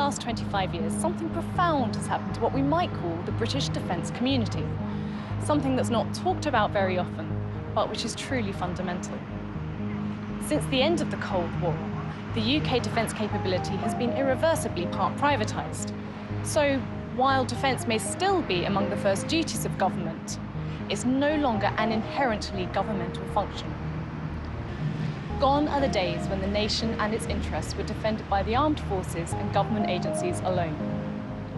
last 25 years, something profound has happened to what we might call the British defence community. Something that's not talked about very often, but which is truly fundamental. Since the end of the Cold War, the UK defence capability has been irreversibly part privatised. So, while defence may still be among the first duties of government, it's no longer an inherently governmental function. Gone are the days when the nation and its interests were defended by the armed forces and government agencies alone.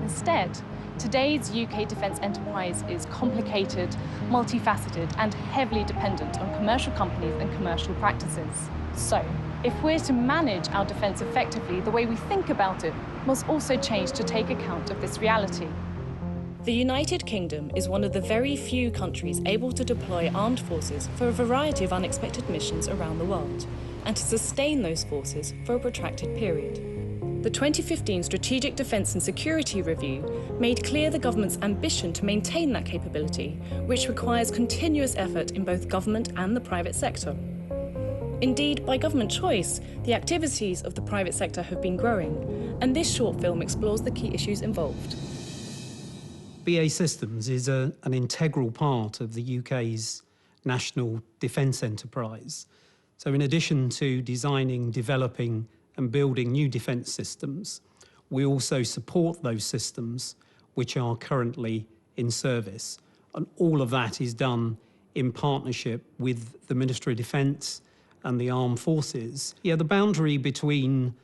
Instead, today's UK defence enterprise is complicated, multifaceted, and heavily dependent on commercial companies and commercial practices. So, if we're to manage our defence effectively, the way we think about it must also change to take account of this reality. The United Kingdom is one of the very few countries able to deploy armed forces for a variety of unexpected missions around the world, and to sustain those forces for a protracted period. The 2015 Strategic Defence and Security Review made clear the government's ambition to maintain that capability, which requires continuous effort in both government and the private sector. Indeed, by government choice, the activities of the private sector have been growing, and this short film explores the key issues involved. BAE Systems is an integral part of the UK's national defence enterprise. So in addition to designing, developing and building new defence systems, we also support those systems which are currently in service. And all of that is done in partnership with the Ministry of Defence and the armed forces. Yeah, the boundary between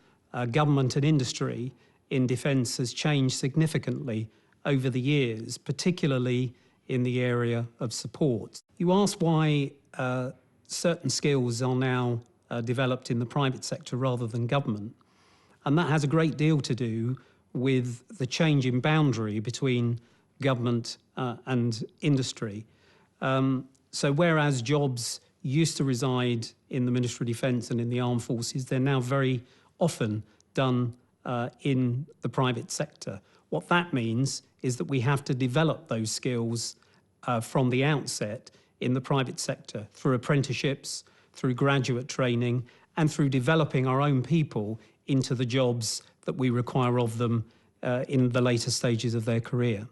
government and industry in defence has changed significantly over the years, particularly in the area of support. You ask why certain skills are now developed in the private sector rather than government, and that has a great deal to do with the change in boundary between government and industry. So whereas jobs used to reside in the Ministry of Defence and in the armed forces, they're now very often done in the private sector. What that means is that we have to develop those skills from the outset in the private sector through apprenticeships, through graduate training, and through developing our own people into the jobs that we require of them in the later stages of their career.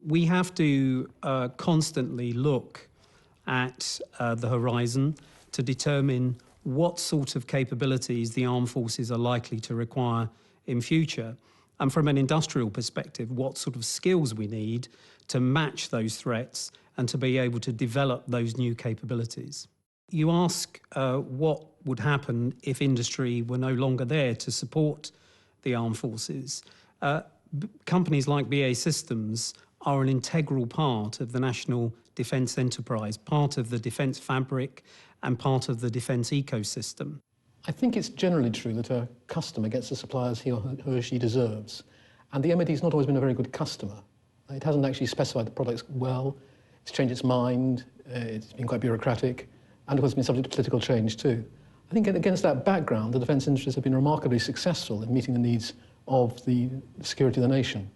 We have to constantly look at the horizon to determine what sort of capabilities the armed forces are likely to require in future, and from an industrial perspective, what sort of skills we need to match those threats and to be able to develop those new capabilities. You ask what would happen if industry were no longer there to support the armed forces. Companies like BAE Systems are an integral part of the national defence enterprise, part of the defence fabric and part of the defence ecosystem. I think it's generally true that a customer gets the suppliers he or she deserves. And the MOD has not always been a very good customer. It hasn't actually specified the products well, it's changed its mind, it's been quite bureaucratic, and of course it's been subject to political change too. I think against that background, the defence industries have been remarkably successful in meeting the needs of the security of the nation.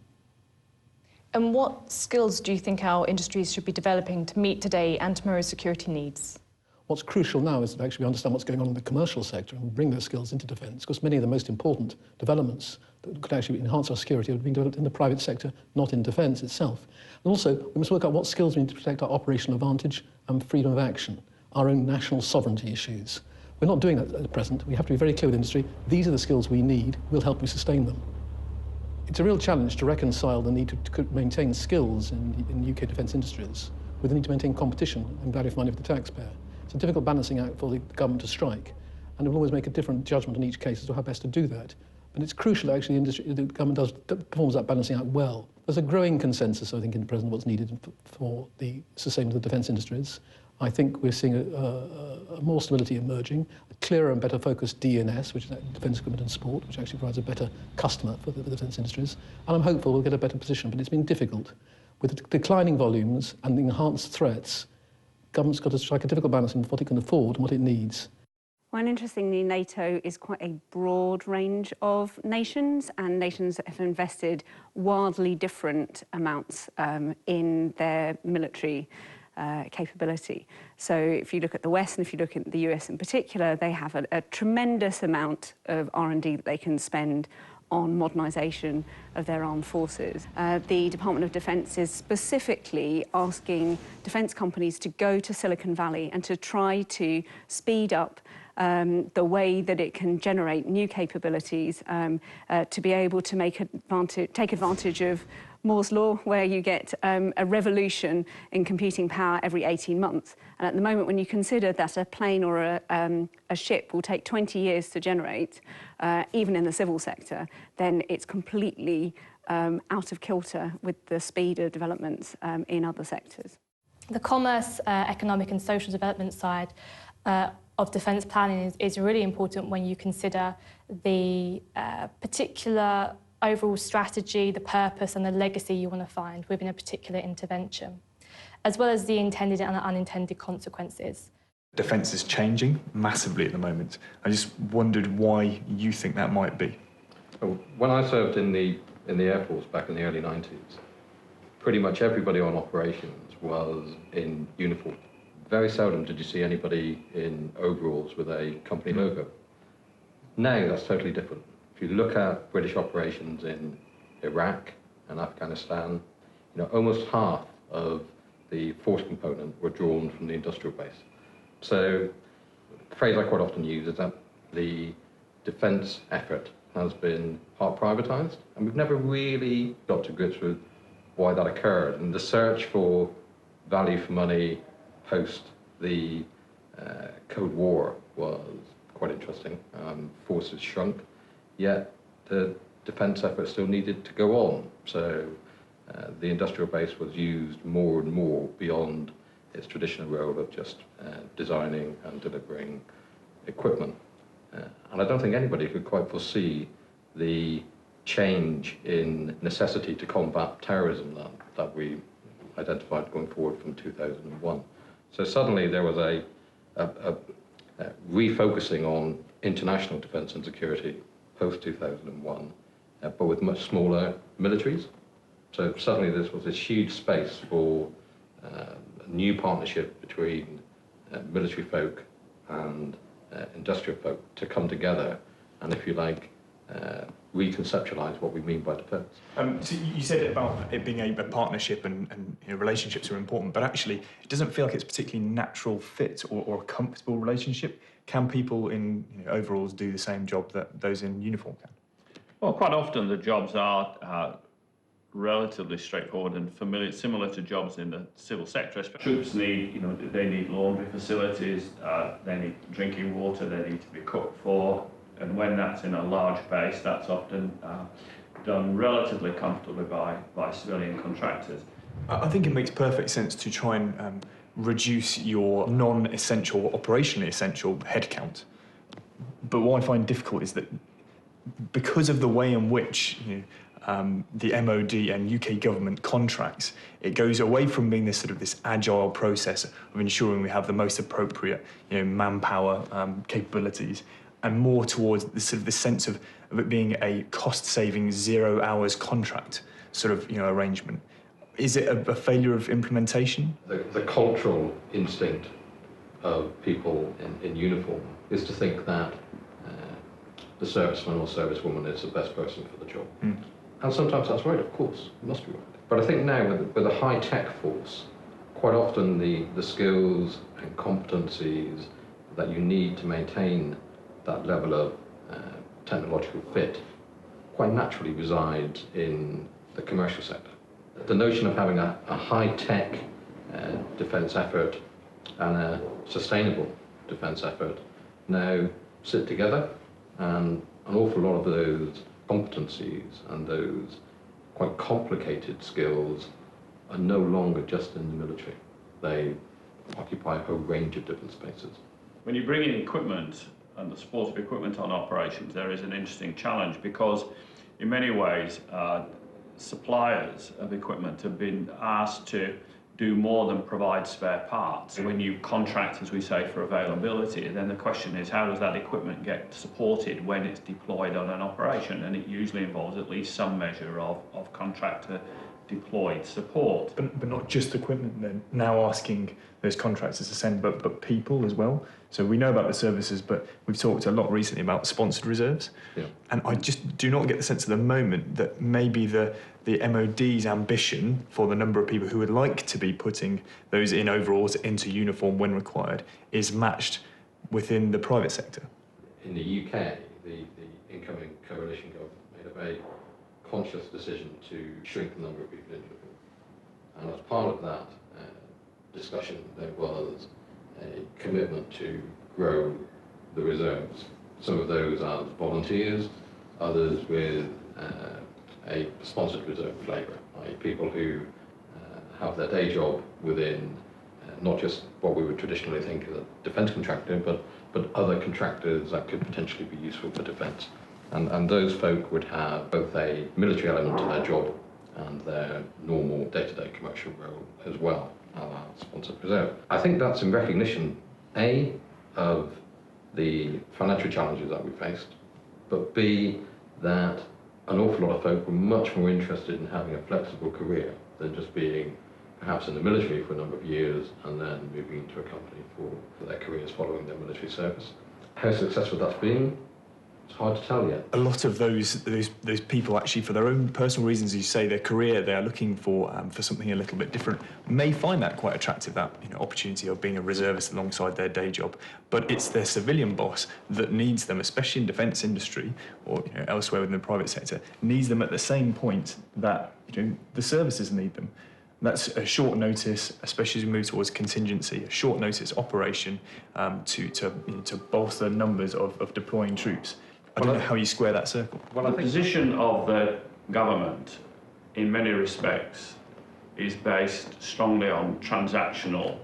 And what skills do you think our industries should be developing to meet today and tomorrow's security needs? What's crucial now is that actually we understand what's going on in the commercial sector and bring those skills into defence, because many of the most important developments that could actually enhance our security have been developed in the private sector, not in defence itself. And also, we must work out what skills we need to protect our operational advantage and freedom of action, our own national sovereignty issues. We're not doing that at present. We have to be very clear with industry. These are the skills we need. We'll help you sustain them. It's a real challenge to reconcile the need to maintain skills in UK defence industries with the need to maintain competition and value for money for the taxpayer. It's a difficult balancing act for the government to strike, and it will always make a different judgment in each case as to how best to do that. But it's crucial that actually the government performs that balancing act well. There's a growing consensus, I think, in the present what's needed for the sustainment of the defence industries. I think we're seeing a more stability emerging, a clearer and better focused DNS, which is defence equipment and support, which actually provides a better customer for the defence industries. And I'm hopeful we'll get a better position, but it's been difficult. With the declining volumes and the enhanced threats, government's got to strike a difficult balance in what it can afford and what it needs. Well, and interestingly, NATO is quite a broad range of nations, and nations that have invested wildly different amounts in their military capability. So if you look at the West, and if you look at the US in particular, they have a tremendous amount of R&D that they can spend on modernisation of their armed forces. The Department of Defence is specifically asking defence companies to go to Silicon Valley and to try to speed up the way that it can generate new capabilities to be able to take advantage of Moore's law, where you get a revolution in computing power every 18 months. And at the moment, when you consider that a plane or a ship will take 20 years to generate, even in the civil sector, then it's completely out of kilter with the speed of developments in other sectors. The commerce, economic and social development side of defence planning is really important when you consider the particular overall strategy, the purpose and the legacy you want to find within a particular intervention, as well as the intended and unintended consequences. Defence is changing massively at the moment. I just wondered why you think that might be. Well, when I served in the Air Force back in the early 90s, pretty much everybody on operations was in uniform. Very seldom did you see anybody in overalls with a company logo. Now that's totally different. If you look at British operations in Iraq and Afghanistan, almost half of the force component were drawn from the industrial base. So the phrase I quite often use is that the defence effort has been part privatised, and we've never really got to grips with why that occurred. And the search for value for money post the Cold War was quite interesting. Forces shrunk, yet the defence effort still needed to go on. So the industrial base was used more and more beyond its traditional role of just designing and delivering equipment. And I don't think anybody could quite foresee the change in necessity to combat terrorism that we identified going forward from 2001. So suddenly there was a refocusing on international defence and security post-2001, but with much smaller militaries. So suddenly there was this huge space for a new partnership between military folk and industrial folk to come together and, if you like, reconceptualise what we mean by defence. So you said about it being a partnership and relationships are important, but actually it doesn't feel like it's a particularly natural fit or a comfortable relationship. Can people in overalls do the same job that those in uniform can? Well, quite often the jobs are relatively straightforward and familiar, similar to jobs in the civil sector. Troops need, they need laundry facilities, they need drinking water, they need to be cooked for, and when that's in a large base, that's often done relatively comfortably by civilian contractors. I think it makes perfect sense to try and reduce your non-essential, operationally essential headcount. But what I find difficult is that because of the way in which the MOD and UK government contracts, it goes away from being this agile process of ensuring we have the most appropriate manpower capabilities, and more towards the sense of it being a cost-saving 0 hours contract arrangement. Is it a failure of implementation? The cultural instinct of people in uniform is to think that the serviceman or servicewoman is the best person for the job. Mm. And sometimes that's right, of course, it must be right. But I think now with a high-tech force, quite often the skills and competencies that you need to maintain that level of technological fit quite naturally resides in the commercial sector. The notion of having a high-tech defence effort and a sustainable defence effort now sit together, and an awful lot of those competencies and those quite complicated skills are no longer just in the military. They occupy a whole range of different spaces. When you bring in equipment and the support of equipment on operations, there is an interesting challenge because in many ways suppliers of equipment have been asked to do more than provide spare parts. When you contract, as we say, for availability, then the question is how does that equipment get supported when it's deployed on an operation? And it usually involves at least some measure of contractor deployed support. But not just equipment then, now asking those contractors to send, but people as well. So we know about the services, but we've talked a lot recently about sponsored reserves. Yeah. And I just do not get the sense at the moment that maybe the MOD's ambition for the number of people who would like to be putting those in overalls into uniform when required is matched within the private sector. In the UK, the incoming coalition government made a very conscious decision to shrink the number of people in uniform. And as part of that discussion, there was a commitment to grow the reserves. Some of those as volunteers, others with a sponsored reserve flavour, i.e. people who have their day job within not just what we would traditionally think of a defence contractor, but other contractors that could potentially be useful for defence. And those folk would have both a military element to their job and their normal day-to-day commercial role as well, our sponsored reserve. I think that's in recognition, A, of the financial challenges that we faced, but B, that an awful lot of folk were much more interested in having a flexible career than just being perhaps in the military for a number of years and then moving into a company for their careers following their military service. How successful that's been, it's hard to tell yet. A lot of those people actually, for their own personal reasons, you say their career, they are looking for something a little bit different, may find that quite attractive, that opportunity of being a reservist alongside their day job. But it's their civilian boss that needs them, especially in defence industry or elsewhere within the private sector, needs them at the same point that the services need them. That's a short notice, especially as we move towards contingency, a short notice operation to bolster numbers of deploying troops. I don't know how you square that circle. Well, the position of the government, in many respects, is based strongly on transactional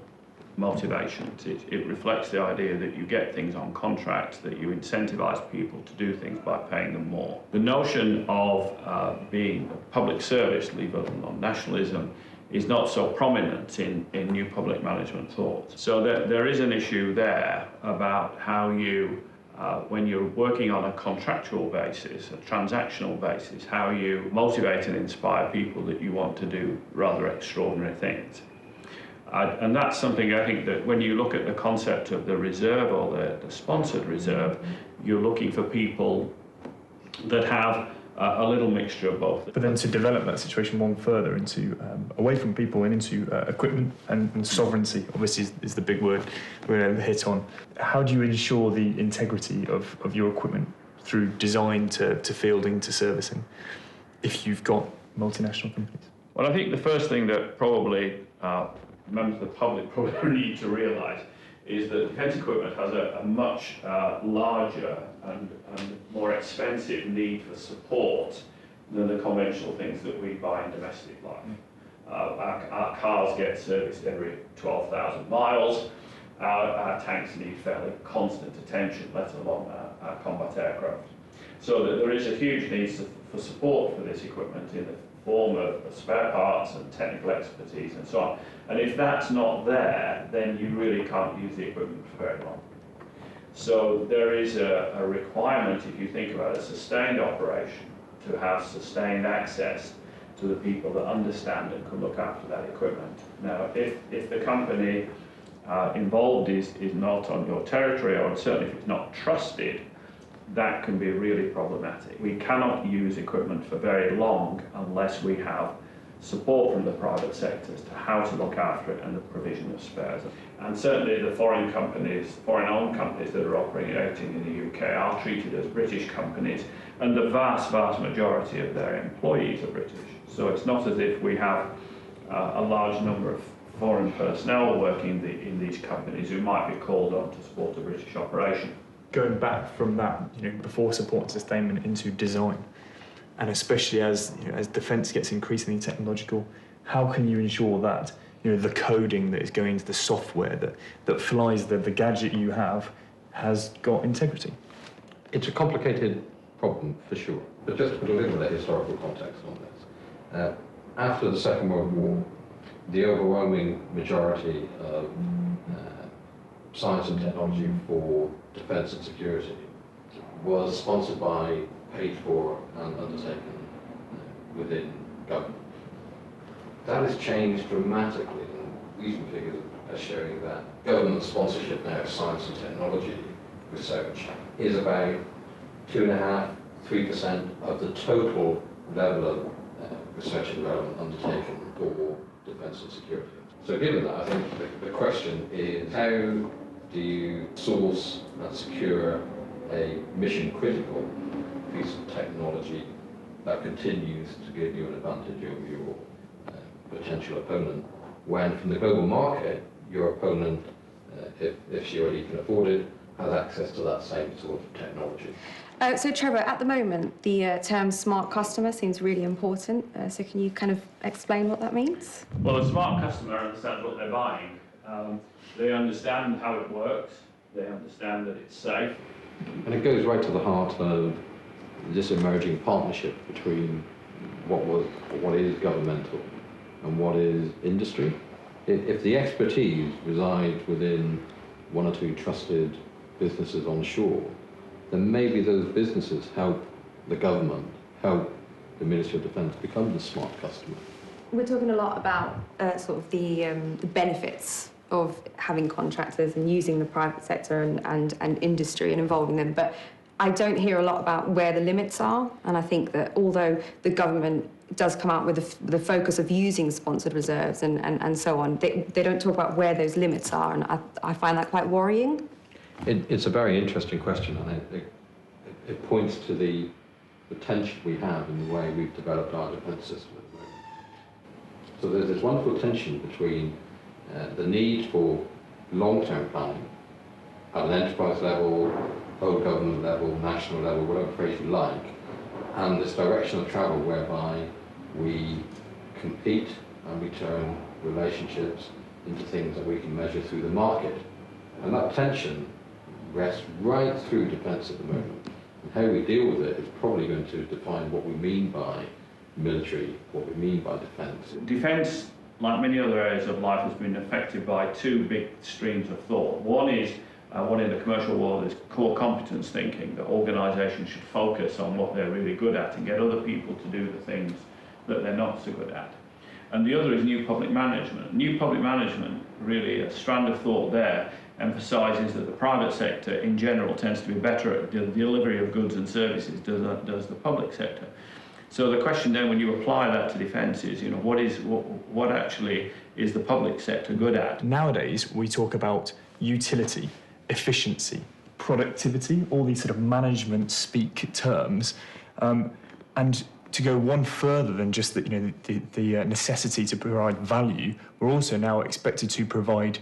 motivations. It reflects the idea that you get things on contract, that you incentivise people to do things by paying them more. The notion of being a public service, leave alone nationalism, is not so prominent in new public management thought. So there is an issue there about how you, when you're working on a contractual basis, a transactional basis, how you motivate and inspire people that you want to do rather extraordinary things. And that's something I think that when you look at the concept of the reserve or the sponsored reserve, you're looking for people that have a little mixture of both. But then to develop that situation one further into away from people and into equipment and sovereignty, obviously is the big word we're going to hit on. How do you ensure the integrity of your equipment through design to fielding to servicing if you've got multinational companies? Well, I think the first thing that probably members of the public probably need to realise is that defence equipment has a much larger and more expensive need for support than the conventional things that we buy in domestic life. Our cars get serviced every 12,000 miles. Our tanks need fairly constant attention, let alone our combat aircraft. So that there is a huge need for support for this equipment in the form of spare parts and technical expertise and so on. And if that's not there, then you really can't use the equipment for very long. So there is a requirement, if you think about a sustained operation, to have sustained access to the people that understand and can look after that equipment. Now, if the company involved is not on your territory, or certainly if it's not trusted, that can be really problematic. We cannot use equipment for very long unless we have support from the private sector as to how to look after it and the provision of spares. And certainly the foreign companies, foreign-owned companies that are operating in the UK are treated as British companies, and the vast majority of their employees are British. So it's not as if we have a large number of foreign personnel working in these companies who might be called on to support a British operation. Going back from that, before support and sustainment into design, and especially as defence gets increasingly technological, how can you ensure that the coding that is going into the software that flies the gadget you have has got integrity? It's a complicated problem for sure, but just to put a little bit of historical context on this. After the Second World War, the overwhelming majority of science and technology for defence and security was sponsored by, paid for and undertaken within government. that has changed dramatically. And recent figures are showing that government sponsorship now of science and technology research is about 2.5–3% of the total level of research and development undertaken for defence and security. So given that, I think the question is, how do you source and secure a mission-critical piece of technology that continues to give you an advantage over your potential opponent, when from the global market, your opponent, if she already can afford it, has access to that same sort of technology? So Trevor, at the moment, the term smart customer seems really important. So can you kind of explain what that means? Well, a smart customer understands what they're buying. They understand how it works. They understand that it's safe. And it goes right to the heart of this emerging partnership between what is governmental and what is industry. If the expertise resides within one or two trusted businesses on shore, then maybe those businesses help the government, help the Ministry of Defence become the smart customer. We're talking a lot about sort of the benefits of having contractors and using the private sector and industry and involving them, but I don't hear a lot about where the limits are, and I think that although the government does come out with the focus of using sponsored reserves and so on, they don't talk about where those limits are, and I find that quite worrying. It's a very interesting question, and it points to the tension we have in the way we've developed our defence system at the moment. So there's this wonderful tension between the need for long-term planning at an enterprise level, whole government level, national level, whatever phrase you like, and this direction of travel whereby we compete and we turn relationships into things that we can measure through the market. And that tension rests right through defence at the moment. And how we deal with it is probably going to define what we mean by military, what we mean by defence. Defence, like many other areas of life, has been affected by two big streams of thought. One is what in the commercial world is core competence thinking, that organisations should focus on what they're really good at and get other people to do the things that they're not so good at. And the other is new public management. New public management, really a strand of thought there, emphasises that the private sector in general tends to be better at the delivery of goods and services than does the public sector. So the question then, when you apply that to defence, is, what actually is the public sector good at? Nowadays, we talk about utility, efficiency, productivity, all these sort of management speak terms, and to go one further than just the necessity to provide value, we're also now expected to provide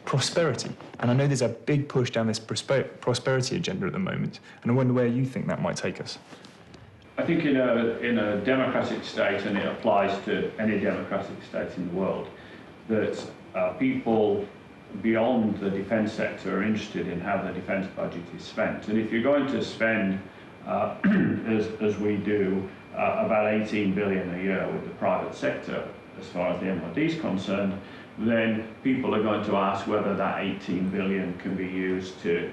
prosperity. And I know there's a big push down this prosperity agenda at the moment, and I wonder where you think that might take us. I think in a democratic state, and it applies to any democratic state in the world, that people beyond the defence sector are interested in how the defence budget is spent. And if you're going to spend, as we do, about 18 billion a year with the private sector, as far as the MOD is concerned, then people are going to ask whether that 18 billion can be used to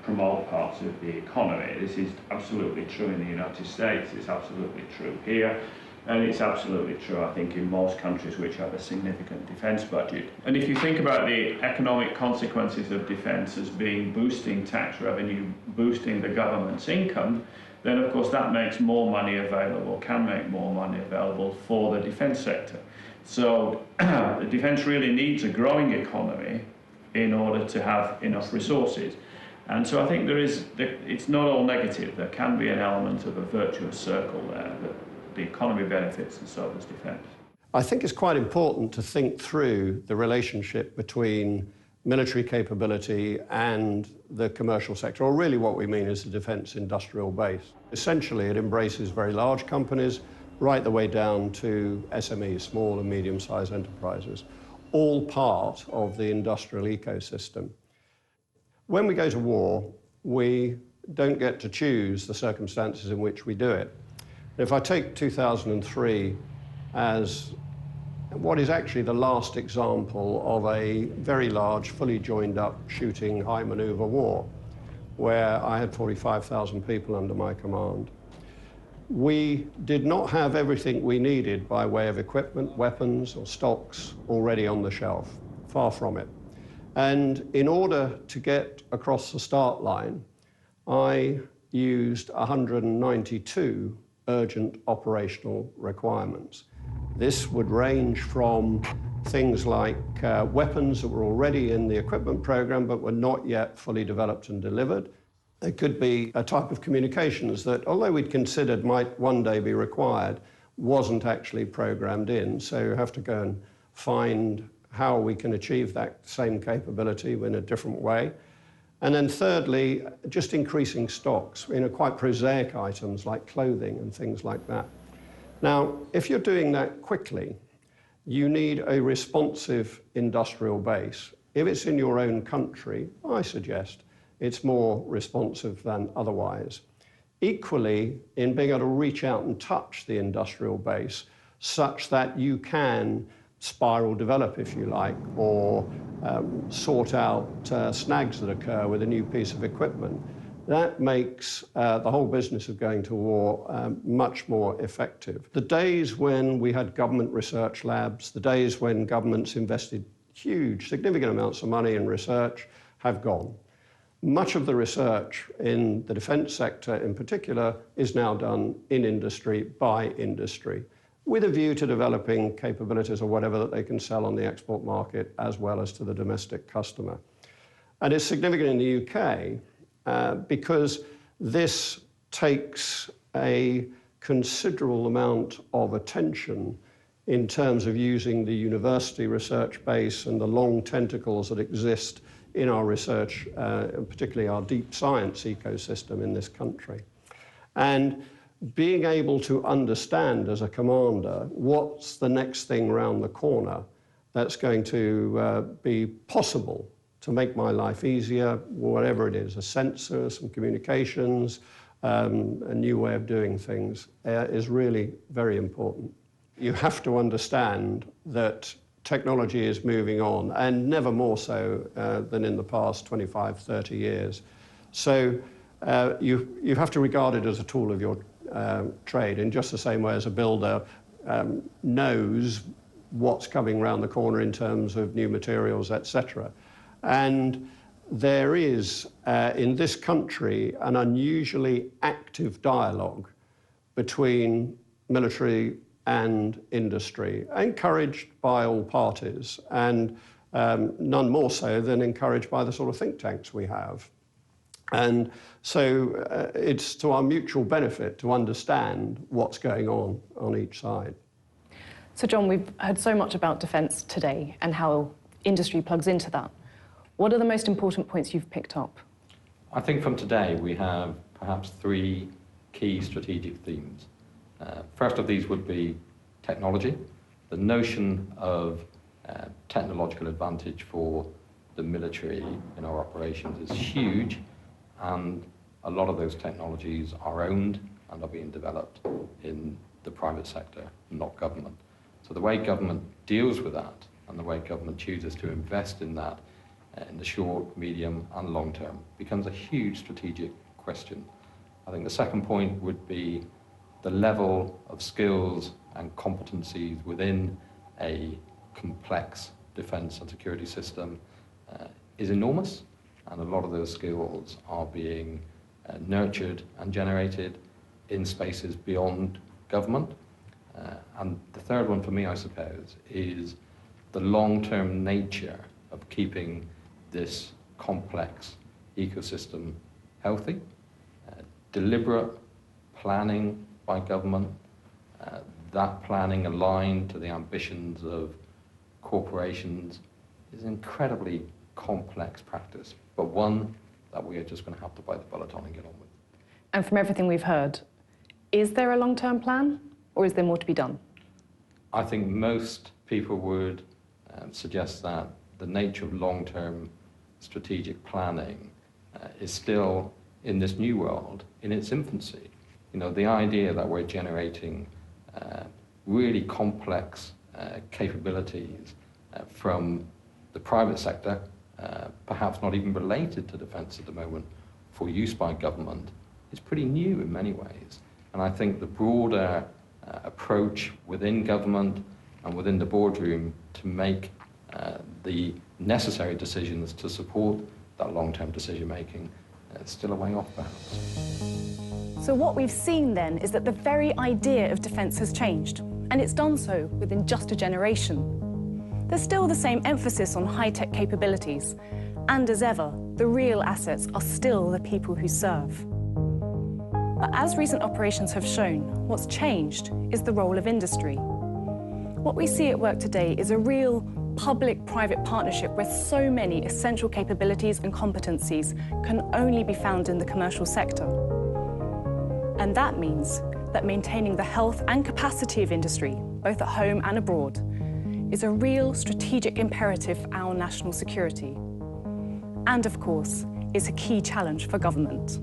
promote parts of the economy. This is absolutely true in the United States, it's absolutely true here, and it's absolutely true, I think, in most countries which have a significant defence budget. And if you think about the economic consequences of defence as being boosting tax revenue, boosting the government's income, then of course that makes more money available, can make more money available for the defence sector. So the defence really needs a growing economy in order to have enough resources. And so I think it's not all negative. There can be an element of a virtuous circle there, that the economy benefits and so does defence. I think it's quite important to think through the relationship between military capability and the commercial sector, or really what we mean is the defence industrial base. Essentially, it embraces very large companies right the way down to SMEs, small and medium-sized enterprises, all part of the industrial ecosystem. When we go to war, we don't get to choose the circumstances in which we do it. If I take 2003 as what is actually the last example of a very large, fully joined up shooting high manoeuvre war, where I had 45,000 people under my command. We did not have everything we needed by way of equipment, weapons, or stocks already on the shelf. Far from it. And in order to get across the start line, I used 192 urgent operational requirements. This would range from things like weapons that were already in the equipment program but were not yet fully developed and delivered. It could be a type of communications that, although we'd considered might one day be required, wasn't actually programmed in. So you have to go and find how we can achieve that same capability in a different way. And then thirdly, just increasing stocks, quite prosaic items like clothing and things like that. Now, if you're doing that quickly, you need a responsive industrial base. If it's in your own country, I suggest it's more responsive than otherwise. Equally, in being able to reach out and touch the industrial base such that you can spiral develop, if you like, or sort out snags that occur with a new piece of equipment. That makes the whole business of going to war much more effective. The days when we had government research labs, the days when governments invested huge, significant amounts of money in research have gone. Much of the research in the defence sector in particular is now done in industry, by industry, with a view to developing capabilities or whatever that they can sell on the export market as well as to the domestic customer. And it's significant in the UK because this takes a considerable amount of attention in terms of using the university research base and the long tentacles that exist in our research, particularly our deep science ecosystem in this country. And being able to understand as a commander what's the next thing around the corner that's going to be possible to make my life easier, whatever it is, a sensor, some communications, a new way of doing things, is really very important. You have to understand that technology is moving on, and never more so than in the past 25, 30 years. So you have to regard it as a tool of your trade in just the same way as a builder knows what's coming around the corner in terms of new materials, etc. And there is, in this country, an unusually active dialogue between military and industry, encouraged by all parties, and none more so than encouraged by the sort of think tanks we have. And so it's to our mutual benefit to understand what's going on each side. So John, we've heard so much about defence today and how industry plugs into that. What are the most important points you've picked up? I think from today we have perhaps three key strategic themes. First of these would be technology. The notion of technological advantage for the military in our operations is huge, and a lot of those technologies are owned and are being developed in the private sector, not government. So the way government deals with that and the way government chooses to invest in that in the short, medium and long term becomes a huge strategic question. I think the second point would be the level of skills and competencies within a complex defence and security system is enormous, and a lot of those skills are being nurtured and generated in spaces beyond government. And the third one for me, I suppose, is the long-term nature of keeping this complex ecosystem healthy. Deliberate planning by government, that planning aligned to the ambitions of corporations is incredibly complex practice, but one that we are just going to have to bite the bullet on and get on with. And from everything we've heard, is there a long-term plan, or is there more to be done? I think most people would suggest that the nature of long-term strategic planning is still, in this new world, in its infancy. You know, the idea that we're generating really complex capabilities from the private sector, perhaps not even related to defence at the moment, for use by government, is pretty new in many ways. And I think the broader approach within government and within the boardroom to make the necessary decisions to support that long-term decision-making is still a way off, perhaps. So what we've seen then is that the very idea of defence has changed, and it's done so within just a generation. There's still the same emphasis on high-tech capabilities, and as ever, the real assets are still the people who serve. But as recent operations have shown, what's changed is the role of industry. What we see at work today is a real public-private partnership where so many essential capabilities and competencies can only be found in the commercial sector. And that means that maintaining the health and capacity of industry, both at home and abroad, is a real strategic imperative for our national security. And of course, is a key challenge for government.